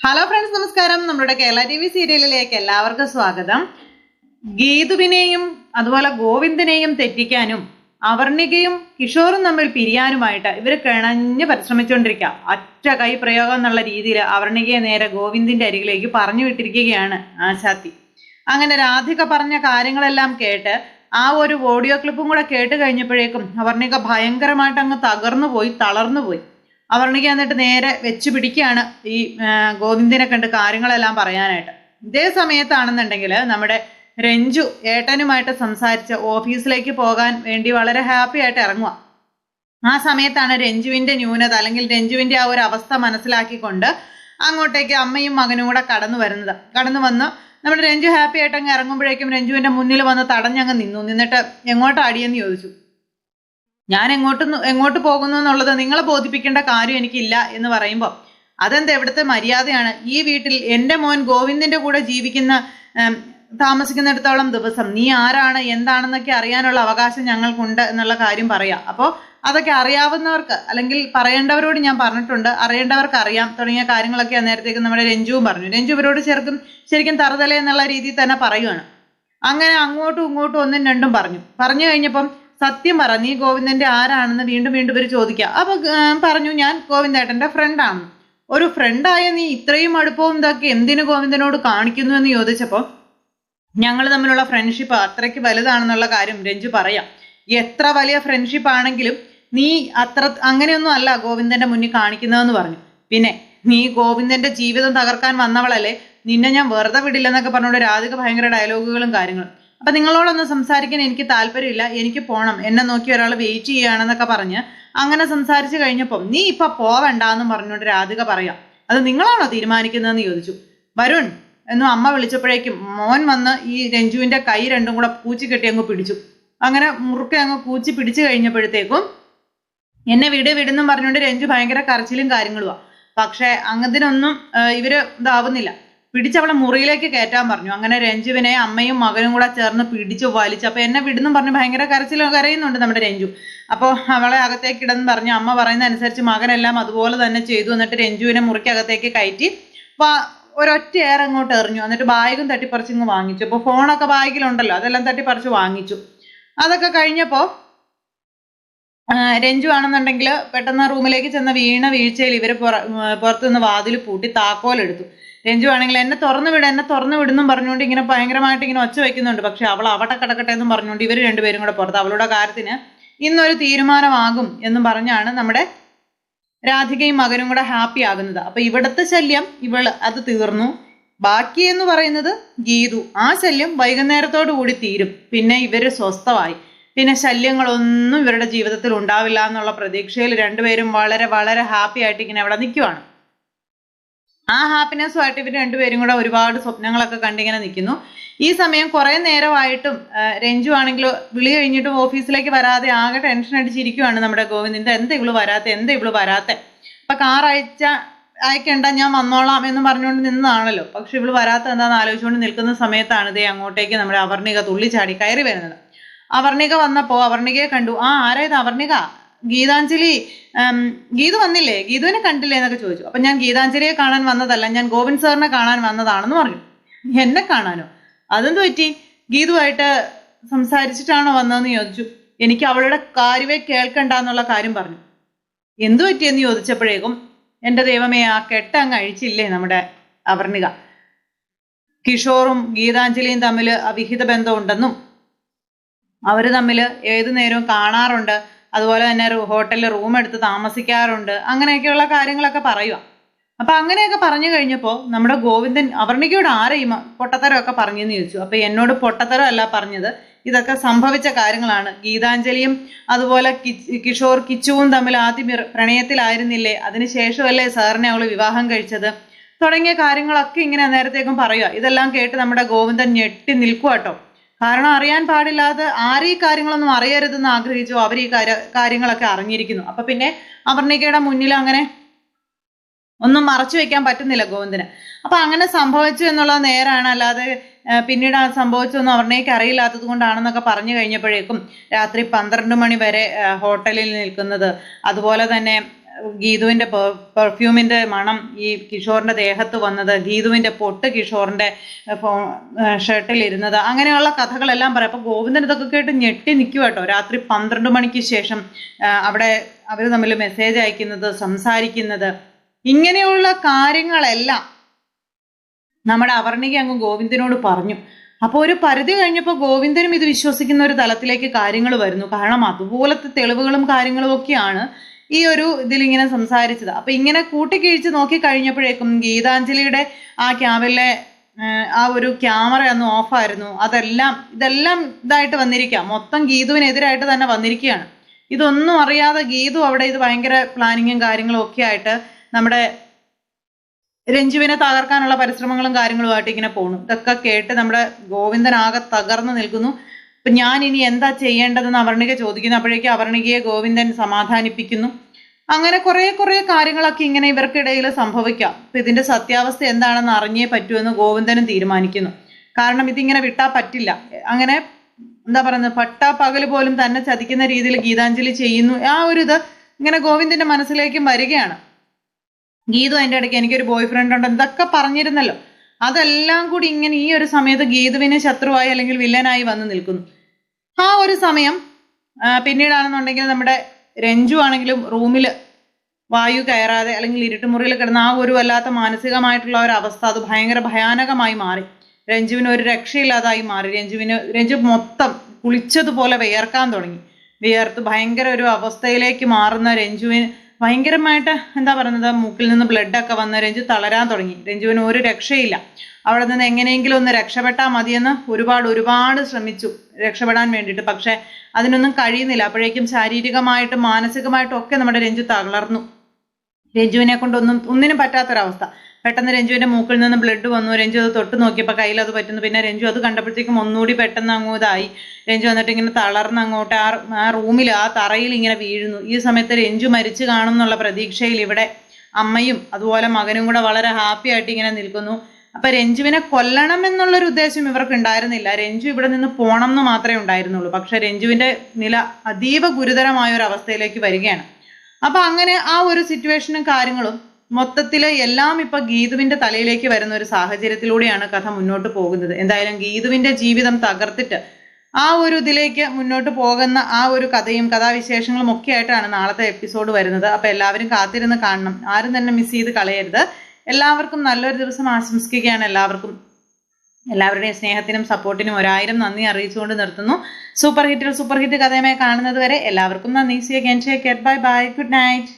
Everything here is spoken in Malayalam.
ഹലോ ഫ്രണ്ട്സ്, നമസ്കാരം. നമ്മുടെ കേരള TV സീരിയലിലേക്ക് എല്ലാവർക്കും സ്വാഗതം. ഗീതുവിനെയും അതുപോലെ ഗോവിന്ദനെയും തെറ്റിക്കാനും അവർണികയും കിഷോറും തമ്മിൽ പിരിയാനുമായിട്ട് ഇവർ കിണഞ്ഞ് പരിശ്രമിച്ചുകൊണ്ടിരിക്കുക. ഒറ്റ കൈ പ്രയോഗം എന്നുള്ള രീതിയിൽ അവർണികയെ നേരെ ഗോവിന്ദിന്റെ അരികിലേക്ക് പറഞ്ഞു വിട്ടിരിക്കുകയാണ് ആശാത്തി. അങ്ങനെ രാധിക പറഞ്ഞ കാര്യങ്ങളെല്ലാം കേട്ട് ആ ഒരു ഓഡിയോ ക്ലിപ്പും കൂടെ കേട്ട് കഴിഞ്ഞപ്പോഴേക്കും അവർണിക ഭയങ്കരമായിട്ട് അങ്ങ് തളർന്നുപോയി. അവർണിക എന്നിട്ട് നേരെ വെച്ച് പിടിക്കുകയാണ് ഈ ഗോവിന്ദിനെ കണ്ട് കാര്യങ്ങളെല്ലാം പറയാനായിട്ട്. ഇതേ സമയത്താണെന്നുണ്ടെങ്കിൽ നമ്മുടെ രഞ്ജു ഏട്ടനുമായിട്ട് സംസാരിച്ച് ഓഫീസിലേക്ക് പോകാൻ വേണ്ടി വളരെ ഹാപ്പി ആയിട്ട് ഇറങ്ങുക. ആ സമയത്താണ് രഞ്ജുവിന്റെ ന്യൂനത അല്ലെങ്കിൽ രഞ്ജുവിന്റെ ആ ഒരു അവസ്ഥ മനസ്സിലാക്കിക്കൊണ്ട് അങ്ങോട്ടേക്ക് അമ്മയും മകനും കൂടെ കടന്നു വന്ന് നമ്മുടെ രഞ്ജു ഹാപ്പി ആയിട്ട് അങ്ങ് ഇറങ്ങുമ്പോഴേക്കും രഞ്ജുവിന്റെ മുന്നിൽ വന്ന് തടഞ്ഞങ്ങ് നിന്നിട്ട് എങ്ങോട്ട് അടിയെന്ന് ചോദിച്ചു. ഞാൻ എങ്ങോട്ട് പോകുന്നു എന്നുള്ളത് നിങ്ങളെ ബോധിപ്പിക്കേണ്ട കാര്യം എനിക്കില്ല എന്ന് പറയുമ്പോൾ അതെന്താ എവിടുത്തെ മര്യാദയാണ്? ഈ വീട്ടിൽ എൻ്റെ മോൻ ഗോവിന്ദിന്റെ കൂടെ താമസിക്കുന്നിടത്തോളം ദിവസം നീ ആരാണ് എന്താണെന്നൊക്കെ അറിയാനുള്ള അവകാശം ഞങ്ങൾക്കുണ്ട് എന്നുള്ള കാര്യം പറയാം. അപ്പോൾ അതൊക്കെ അറിയാവുന്നവർക്ക് അല്ലെങ്കിൽ പറയേണ്ടവരോട് ഞാൻ പറഞ്ഞിട്ടുണ്ട്, അറിയേണ്ടവർക്ക് അറിയാം തുടങ്ങിയ കാര്യങ്ങളൊക്കെ നേരത്തേക്ക് നമ്മുടെ രഞ്ജുവും പറഞ്ഞു. രഞ്ജു ഇവരോട് ശരിക്കും തറുതല എന്നുള്ള രീതിയിൽ തന്നെ പറയുകയാണ്. അങ്ങനെ അങ്ങോട്ടും ഇങ്ങോട്ടും ഒന്നും രണ്ടും പറഞ്ഞു കഴിഞ്ഞപ്പം സത്യം പറ, നീ ഗോവിന്ദന്റെ ആരാണെന്ന് വീണ്ടും ഇവർ ചോദിക്കുക. അപ്പൊ പറഞ്ഞു, ഞാൻ ഗോവിന്ദേട്ടന്റെ ഫ്രണ്ടാണ്. ഒരു ഫ്രണ്ടായ നീ ഇത്രയും അടുപ്പവും ഇതൊക്കെ എന്തിനു ഗോവിന്ദനോട് കാണിക്കുന്നു എന്ന് ചോദിച്ചപ്പോൾ ഞങ്ങൾ തമ്മിലുള്ള ഫ്രണ്ട്ഷിപ്പ് അത്രയ്ക്ക് വലുതാണെന്നുള്ള കാര്യം രഞ്ജു പറയാം. എത്ര വലിയ ഫ്രണ്ട്ഷിപ്പ് ആണെങ്കിലും നീ അങ്ങനെയൊന്നും അല്ല ഗോവിന്ദന്റെ മുന്നിൽ കാണിക്കുന്നതെന്ന് പറഞ്ഞു. പിന്നെ നീ ഗോവിന്ദന്റെ ജീവിതം തകർക്കാൻ വന്നവളല്ലേ, നിന്നെ ഞാൻ വെറുതെ വിടില്ലെന്നൊക്കെ പറഞ്ഞുകൊണ്ട് രാധിക ഭയങ്കര ഡയലോഗുകളും കാര്യങ്ങളും. അപ്പൊ നിങ്ങളോടൊന്നും സംസാരിക്കാൻ എനിക്ക് താല്പര്യമില്ല, എനിക്ക് പോണം, എന്നെ നോക്കി ഒരാൾ വെയിറ്റ് ചെയ്യുകയാണെന്നൊക്കെ പറഞ്ഞ് അങ്ങനെ സംസാരിച്ചു കഴിഞ്ഞപ്പം നീ ഇപ്പൊ പോവണ്ടെന്ന് പറഞ്ഞുകൊണ്ട് രാധിക പറയാം. അത് നിങ്ങളാണോ തീരുമാനിക്കുന്നതെന്ന് ചോദിച്ചു. വരുൺ എന്നും അമ്മ വിളിച്ചപ്പോഴേക്കും മോൻ വന്ന് ഈ രഞ്ജുവിന്റെ കൈ രണ്ടും കൂടെ കൂച്ചി കെട്ടി അങ്ങ് പിടിച്ചു. അങ്ങനെ മുറുക്കെ അങ്ങ് കൂച്ചി പിടിച്ചു കഴിഞ്ഞപ്പോഴത്തേക്കും എന്നെ വിടുന്നും പറഞ്ഞുകൊണ്ട് രഞ്ജു ഭയങ്കര കരച്ചിലും കാര്യങ്ങളുമാണ്. പക്ഷെ അങ്ങതിനൊന്നും ഇവര് ഇതാവുന്നില്ല. പിടിച്ചവളെ മുറിയിലേക്ക് കയറ്റാൻ പറഞ്ഞു. അങ്ങനെ രഞ്ജുവിനെ അമ്മയും മകനും കൂടെ ചേർന്ന് പിടിച്ചു വലിച്ചു. അപ്പൊ എന്നെ വിടുന്നും പറഞ്ഞ് ഭയങ്കര കരയുന്നുണ്ട് നമ്മുടെ രഞ്ജു. അപ്പോൾ അവളെ അകത്തേക്ക് ഇടന്ന് പറഞ്ഞു. അമ്മ പറയുന്ന അനുസരിച്ച് മകനെല്ലാം അതുപോലെ തന്നെ ചെയ്തു. എന്നിട്ട് രഞ്ജുവിനെ മുറിക്കകത്തേക്ക് കയറ്റി ഒരൊറ്റ ഏറെ അങ്ങോട്ട് എറിഞ്ഞു. എന്നിട്ട് ബാഗും തട്ടിപ്പറിച്ചിങ്ങ് വാങ്ങിച്ചു. അപ്പോൾ ഫോണൊക്കെ ബാഗിലുണ്ടല്ലോ, അതെല്ലാം തട്ടിപ്പറിച്ച് വാങ്ങിച്ചു. അതൊക്കെ കഴിഞ്ഞപ്പോൾ രഞ്ജു ആണെന്നുണ്ടെങ്കിൽ പെട്ടെന്ന് റൂമിലേക്ക് ചെന്ന വീഴ്ചയിൽ ഇവര് പുറത്തുനിന്ന് വാതിൽ പൂട്ടി താക്കോലെടുത്തു. രഞ്ജു ആണെങ്കിൽ എന്നെ തുറന്നു വിടുന്നും പറഞ്ഞുകൊണ്ട് ഇങ്ങനെ ഭയങ്കരമായിട്ട് ഇങ്ങനെ ഒച്ച വയ്ക്കുന്നുണ്ട്. പക്ഷെ അവൾ അവിടെ കിടക്കട്ടെ എന്നും പറഞ്ഞുകൊണ്ട് ഇവർ രണ്ടുപേരും കൂടെ പുറത്ത് അവളുടെ കാര്യത്തിന് ഇന്നൊരു തീരുമാനമാകും എന്നും പറഞ്ഞാണ് നമ്മുടെ രാധികയും മകനും കൂടെ ഹാപ്പി ആകുന്നത്. അപ്പൊ ഇവിടുത്തെ ശല്യം അത് തീർന്നു. ബാക്കി എന്ന് പറയുന്നത് ഗീതു. ആ ശല്യം വൈകുന്നേരത്തോടു കൂടി തീരും. പിന്നെ ഇവര് സ്വസ്ഥമായി. പിന്നെ ശല്യങ്ങളൊന്നും ഇവരുടെ ജീവിതത്തിൽ ഉണ്ടാവില്ല എന്നുള്ള പ്രതീക്ഷയിൽ രണ്ടുപേരും വളരെ വളരെ ഹാപ്പി ആയിട്ട് ഇങ്ങനെ അവിടെ നിൽക്കുവാണ്. ആ ഹാപ്പിനെസ്സുമായിട്ട് ഇവർ രണ്ടുപേരും കൂടെ ഒരുപാട് സ്വപ്നങ്ങളൊക്കെ കണ്ടിങ്ങനെ നിൽക്കുന്നു. ഈ സമയം കുറെ നേരമായിട്ടും രഞ്ജു ആണെങ്കിൽ വിളി കഴിഞ്ഞിട്ടും ഓഫീസിലേക്ക് വരാതെ ആകെ ടെൻഷൻ അടിച്ചിരിക്കുവാണ് നമ്മുടെ ഗോവിന്ദിന്റെ. എന്താ ഇവള് വരാത്തെ അപ്പൊ കാർ അയക്കണ്ട, ഞാൻ വന്നോളാം എന്ന് പറഞ്ഞുകൊണ്ട് നിന്നതാണല്ലോ. പക്ഷെ ഇവള് വരാത്ത എന്താന്ന് ആലോചിച്ചുകൊണ്ട് നിൽക്കുന്ന സമയത്താണ് ഇതേ അങ്ങോട്ടേക്ക് നമ്മുടെ അവർണിക തുള്ളിച്ചാടി കയറി വരുന്നത്. അവർണിക വന്നപ്പോ അവർണികയെ കണ്ടു. ആരായത് അവർണിക? ഗീതാഞ്ജലി, ഗീതു വന്നില്ലേ, ഗീതുവിനെ കണ്ടില്ലേ എന്നൊക്കെ ചോദിച്ചു. അപ്പൊ ഞാൻ ഗീതാഞ്ജലിയെ കാണാൻ വന്നതല്ല, ഞാൻ ഗോവിന്ദ് സാറിനെ കാണാൻ വന്നതാണെന്ന് പറഞ്ഞു. എന്നെ കാണാനോ? അതെന്ത് പറ്റി? ഗീതുവായിട്ട് സംസാരിച്ചിട്ടാണോ വന്നതെന്ന് ചോദിച്ചു. എനിക്ക് അവളുടെ കാര്യമേ കേൾക്കണ്ട എന്നുള്ള കാര്യം പറഞ്ഞു. എന്തു പറ്റിയെന്ന് ചോദിച്ചപ്പോഴേക്കും എൻ്റെ ദൈവമേ, ആ കെട്ടങ്ങ് അഴിച്ചില്ലേ നമ്മുടെ അവർണിക. കിഷോറും ഗീതാഞ്ജലിയും തമ്മിൽ അവിഹിത ബന്ധമുണ്ടെന്നും അവര് തമ്മിൽ ഏതു നേരവും കാണാറുണ്ട്, അതുപോലെ തന്നെ ഹോട്ടലിൽ റൂം എടുത്ത് താമസിക്കാറുണ്ട്, അങ്ങനെയൊക്കെയുള്ള കാര്യങ്ങളൊക്കെ പറയുക. അപ്പൊ അങ്ങനെയൊക്കെ പറഞ്ഞു കഴിഞ്ഞപ്പോൾ നമ്മുടെ ഗോവിന്ദൻ അവർണികയോട് ആരെയും പൊട്ടത്തരമൊക്കെ പറഞ്ഞെന്ന് ചോദിച്ചു. അപ്പൊ എന്നോട് പൊട്ടത്തരം അല്ല പറഞ്ഞത്, ഇതൊക്കെ സംഭവിച്ച കാര്യങ്ങളാണ്. ഗീതാഞ്ജലിയും അതുപോലെ കിച്ചുവും തമ്മിൽ ആദ്യം പ്രണയത്തിലായിരുന്നില്ലേ, അതിനുശേഷമല്ലേ സാറിനെ അവള് വിവാഹം കഴിച്ചത് തുടങ്ങിയ കാര്യങ്ങളൊക്കെ ഇങ്ങനെ നേരത്തേക്കും പറയുക. ഇതെല്ലാം കേട്ട് നമ്മുടെ ഗോവിന്ദൻ ഞെട്ടി നിൽക്കുവാട്ടോ. കാരണം അറിയാൻ പാടില്ലാതെ ആരീ കാര്യങ്ങളൊന്നും അറിയരുതെന്ന് ആഗ്രഹിച്ചു അവർ ഈ കാര്യങ്ങളൊക്കെ അറിഞ്ഞിരിക്കുന്നു. അപ്പൊ പിന്നെ അവർണികയുടെ മുന്നിൽ അങ്ങനെ ഒന്നും മറച്ചു വെക്കാൻ പറ്റുന്നില്ല ഗോവിന്ദന്. അപ്പൊ അങ്ങനെ സംഭവിച്ചു എന്നുള്ളത് നേരാണ്, അല്ലാതെ പിന്നീട് ആ സംഭവിച്ചൊന്നും അവർണയ്ക്ക് അറിയില്ലാത്തത് കൊണ്ടാണെന്നൊക്കെ പറഞ്ഞു കഴിഞ്ഞപ്പോഴേക്കും രാത്രി 12 മണി വരെ ഹോട്ടലിൽ നിൽക്കുന്നത്, അതുപോലെ തന്നെ ഗീതുവിൻ്റെ പെർഫ്യൂമിൻ്റെ മണം ഈ കിഷോറിൻ്റെ ദേഹത്ത് വന്നത്, ഗീതുവിൻ്റെ പൊട്ട് കിഷോറിൻ്റെ ഷർട്ടിൽ ഇരുന്നത്, അങ്ങനെയുള്ള കഥകളെല്ലാം പറയാം. അപ്പോൾ ഗോവിന്ദൻ ഇതൊക്കെ കേട്ട് ഞെട്ടി നിൽക്കുക കേട്ടോ. രാത്രി 12 മണിക്ക് ശേഷം അവിടെ അവർ തമ്മിൽ മെസ്സേജ് അയക്കുന്നത്, സംസാരിക്കുന്നത്, ഇങ്ങനെയുള്ള കാര്യങ്ങളെല്ലാം നമ്മുടെ അവർണിക അങ്ങ് ഗോവിന്ദനോട് പറഞ്ഞു. അപ്പോൾ ഒരു പരിധി കഴിഞ്ഞപ്പോൾ ഗോവിന്ദനും ഇത് വിശ്വസിക്കുന്ന ഒരു തലത്തിലേക്ക് കാര്യങ്ങൾ വരുന്നു. കാരണം അതുപോലത്തെ തെളിവുകളും കാര്യങ്ങളും ഒക്കെയാണ് ഈ ഒരു ഇതിലിങ്ങനെ സംസാരിച്ചത്. അപ്പം ഇങ്ങനെ കൂട്ടിക്കിഴിച്ച് നോക്കി കഴിഞ്ഞപ്പോഴേക്കും ഗീതാഞ്ജലിയുടെ ആ ക്യാബിലെ ആ ഒരു ക്യാമറ അന്ന് ഓഫായിരുന്നു. ഇതെല്ലാം ഇതായിട്ട് വന്നിരിക്കുക, മൊത്തം ഗീതുവിനെതിരായിട്ട് തന്നെ വന്നിരിക്കുകയാണ്. ഇതൊന്നും അറിയാതെ ഗീതു അവിടെ ഇത് ഭയങ്കര പ്ലാനിങ്ങും കാര്യങ്ങളും ഒക്കെ ആയിട്ട് നമ്മുടെ രഞ്ജുവിനെ തകർക്കാനുള്ള പരിശ്രമങ്ങളും കാര്യങ്ങളുമായിട്ട് ഇങ്ങനെ പോണു. ഇതൊക്കെ കേട്ട് നമ്മുടെ ഗോവിന്ദൻ ആകെ തകർന്നു നിൽക്കുന്നു. അപ്പം ഞാൻ ഇനി എന്താ ചെയ്യേണ്ടതെന്ന് അവർണിക ചോദിക്കുന്നു. അപ്പോഴേക്കും അവർണികയെ ഗോവിന്ദൻ സമാധാനിപ്പിക്കുന്നു. അങ്ങനെ കുറേ കാര്യങ്ങളൊക്കെ ഇങ്ങനെ ഇവർക്കിടയിൽ സംഭവിക്കാം. അപ്പം ഇതിൻ്റെ സത്യാവസ്ഥ എന്താണെന്ന് അറിഞ്ഞേ പറ്റുമെന്ന് ഗോവിന്ദനും തീരുമാനിക്കുന്നു. കാരണം ഇതിങ്ങനെ വിട്ടാൽ പറ്റില്ല. അങ്ങനെ എന്താ പറയുന്നത്, പട്ടാപ്പകൽ പോലും തന്നെ ചതിക്കുന്ന രീതിയിൽ ഗീതാഞ്ജലി ചെയ്യുന്നു. ആ ഒരു ഇത് ഇങ്ങനെ ഗോവിന്ദൻ്റെ മനസ്സിലേക്കും വരികയാണ്. ഗീതു അതിൻ്റെ ഇടയ്ക്ക് എനിക്കൊരു ബോയ് ഫ്രണ്ട് ഉണ്ട് എന്തൊക്കെ പറഞ്ഞിരുന്നല്ലോ, അതെല്ലാം കൂടി ഇങ്ങനെ ഈ ഒരു സമയത്ത് ഗീതുവിന് ശത്രുവായി അല്ലെങ്കിൽ വില്ലനായി വന്ന് നിൽക്കുന്നു. ആ ഒരു സമയം പിന്നീടാണെന്നുണ്ടെങ്കിൽ നമ്മുടെ രഞ്ജു ആണെങ്കിലും റൂമിൽ വായു കയറാതെ അല്ലെങ്കിൽ ഇരുട്ടുമുറിയിൽ കിടന്ന ആ ഒരു വല്ലാത്ത മാനസികമായിട്ടുള്ള ഒരു അവസ്ഥ, അത് ഭയങ്കര ഭയാനകമായി മാറി. രഞ്ജുവിന് ഒരു രക്ഷയില്ലാതായി മാറി. രഞ്ജു മൊത്തം കുളിച്ചതുപോലെ വിയർക്കാൻ തുടങ്ങി. വിയർത്ത് ഭയങ്കര ഒരു അവസ്ഥയിലേക്ക് മാറുന്ന രഞ്ജുവിന് ഭയങ്കരമായിട്ട് എന്താ പറയുന്നത്, മൂക്കിൽ നിന്ന് ബ്ലഡൊക്കെ വന്ന് രഞ്ജു തളരാൻ തുടങ്ങി. രഞ്ജുവിന് ഒരു രക്ഷയില്ല. അവിടെ നിന്ന് എങ്ങനെയെങ്കിലും ഒന്ന് രക്ഷപ്പെട്ടാൽ മതിയെന്ന് ഒരുപാട് ശ്രമിച്ചു രക്ഷപ്പെടാൻ വേണ്ടിയിട്ട്. പക്ഷെ അതിനൊന്നും കഴിയുന്നില്ല. അപ്പോഴേക്കും ശാരീരികമായിട്ടും മാനസികമായിട്ടും ഒക്കെ നമ്മുടെ രഞ്ജു തളർന്നു. രഞ്ജുവിനെ കൊണ്ട് ഒന്നിനും പറ്റാത്തൊരവസ്ഥ. പെട്ടെന്ന് രഞ്ജുവിൻ്റെ മൂക്കിൽ നിന്ന് ബ്ലഡ് വന്നു. രഞ്ജു അത് തൊട്ട് നോക്കിയപ്പോൾ കയ്യിൽ അത് പറ്റുന്നു. പിന്നെ രഞ്ജു അത് കണ്ടപ്പോഴത്തേക്കും ഒന്നുകൂടി പെട്ടെന്ന് അങ്ങോട്ടായി. രഞ്ജു വന്നിട്ട് ഇങ്ങനെ തളർന്ന് അങ്ങോട്ട് ആ റൂമിൽ ആ തറയിൽ ഇങ്ങനെ വീഴുന്നു. ഈ സമയത്ത് രഞ്ജു മരിച്ചു കാണും എന്നുള്ള പ്രതീക്ഷയിൽ ഇവിടെ അമ്മയും അതുപോലെ മകനും കൂടെ വളരെ ഹാപ്പി ആയിട്ട് ഇങ്ങനെ നിൽക്കുന്നു. അപ്പം രഞ്ജുവിനെ കൊല്ലണം എന്നുള്ളൊരു ഉദ്ദേശം ഇവർക്ക് ഉണ്ടായിരുന്നില്ല. രഞ്ജു ഇവിടെ നിന്ന് പോകണം എന്ന് മാത്രമേ ഉണ്ടായിരുന്നുള്ളൂ. പക്ഷെ രഞ്ജുവിൻ്റെ നില അതീവ ഗുരുതരമായ ഒരു അവസ്ഥയിലേക്ക് വരികയാണ്. അപ്പം അങ്ങനെ ആ ഒരു സിറ്റുവേഷനും കാര്യങ്ങളും മൊത്തത്തിൽ എല്ലാം ഇപ്പം ഗീതുവിൻ്റെ തലയിലേക്ക് വരുന്ന ഒരു സാഹചര്യത്തിലൂടെയാണ് കഥ മുന്നോട്ട് പോകുന്നത്. എന്തായാലും ഗീതുവിൻ്റെ ജീവിതം തകർത്തിട്ട് ആ ഒരു ഇതിലേക്ക് മുന്നോട്ട് പോകുന്ന ആ ഒരു കഥയും കഥാവിശേഷങ്ങളും ഒക്കെ ആയിട്ടാണ് നാളത്തെ എപ്പിസോഡ് വരുന്നത്. അപ്പം എല്ലാവരും കാത്തിരുന്ന് കാണണം. ആരും തന്നെ മിസ് ചെയ്ത് കളയരുത്. എല്ലാവർക്കും നല്ലൊരു ദിവസം ആശംസിക്കുകയാണ്. എല്ലാവരുടെയും സ്നേഹത്തിനും സപ്പോർട്ടിനും 1000 നന്ദി അറിയിച്ചുകൊണ്ട് നിർത്തുന്നു. സൂപ്പർ ഹിറ്റ് കഥയുമായി കാണുന്നത് വരെ എല്ലാവർക്കും നന്ദി. See you again. Take care. Bye bye. Good night.